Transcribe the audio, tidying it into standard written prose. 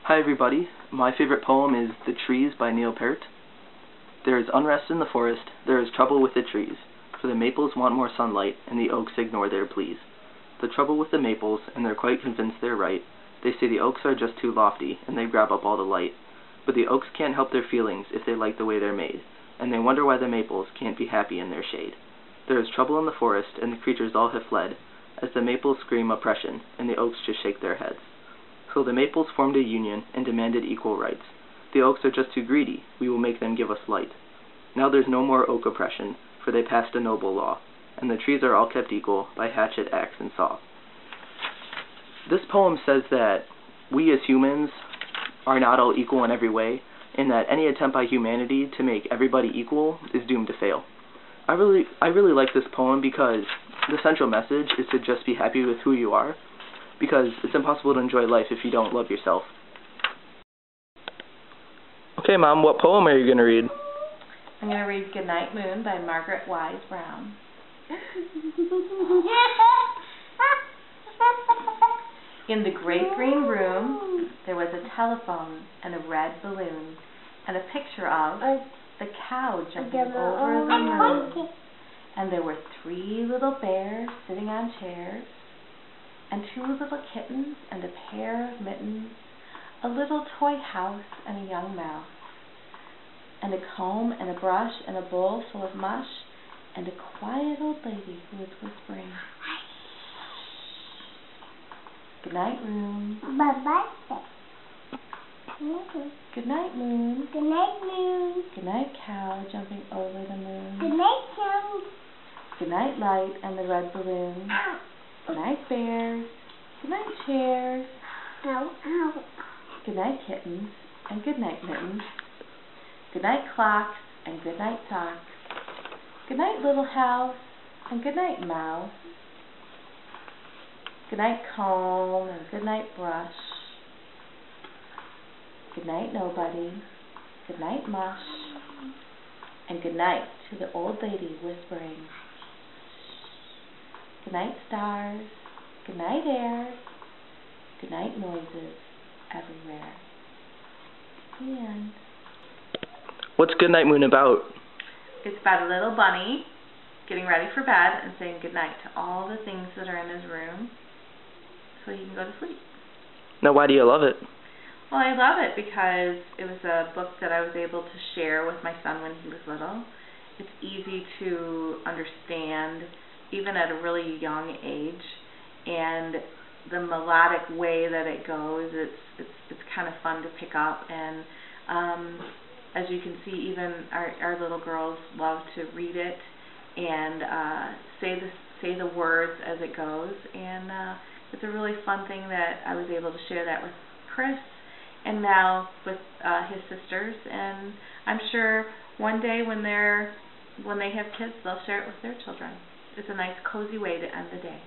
Hi everybody, my favorite poem is The Trees by Neil Peart. There is unrest in the forest, there is trouble with the trees, for the maples want more sunlight, and the oaks ignore their pleas. The trouble with the maples, and they're quite convinced they're right, they say the oaks are just too lofty, and they grab up all the light. But the oaks can't help their feelings if they like the way they're made, and they wonder why the maples can't be happy in their shade. There is trouble in the forest, and the creatures all have fled, as the maples scream oppression, and the oaks just shake their heads. So the maples formed a union and demanded equal rights. The oaks are just too greedy, we will make them give us light. Now there's no more oak oppression, for they passed a noble law, and the trees are all kept equal by hatchet, axe, and saw. This poem says that we as humans are not all equal in every way, and that any attempt by humanity to make everybody equal is doomed to fail. I really like this poem because the central message is to just be happy with who you are, because it's impossible to enjoy life if you don't love yourself. Okay, Mom, what poem are you going to read? I'm going to read Goodnight Moon by Margaret Wise Brown. In the great green room, there was a telephone and a red balloon and a picture of the cow jumping over the moon. And there were 3 little bears sitting on chairs, and 2 little kittens and a pair of mittens, a little toy house and a young mouse, and a comb and a brush and a bowl full of mush, and a quiet old lady who was whispering, "Good night, room." Bye-bye. Good night, moon. Good night, moon. Good night, cow jumping over the moon. Good night, cow. Good night, light and the red balloon. Good night, bears. Good night, chairs. Ow, ow. Good night, kittens, and good night, mittens. Good night, clocks, and good night, socks. Good night, little house, and good night, mouse. Good night, comb, and good night, brush. Good night, nobody. Good night, mush. And good night to the old lady whispering. Good night, stars. Good night, air. Good night, noises everywhere. The end. What's Goodnight Moon about? It's about a little bunny getting ready for bed and saying goodnight to all the things that are in his room so he can go to sleep. Now, why do you love it? Well, I love it because it was a book that I was able to share with my son when he was little. It's easy to understand, even at a really young age, and the melodic way that it goes, it's kind of fun to pick up, and as you can see, even our little girls love to read it and say the words as it goes, and it's a really fun thing that I was able to share that with Chris, and now with his sisters, and I'm sure one day when they have kids, they'll share it with their children. It's a nice, cozy way to end the day.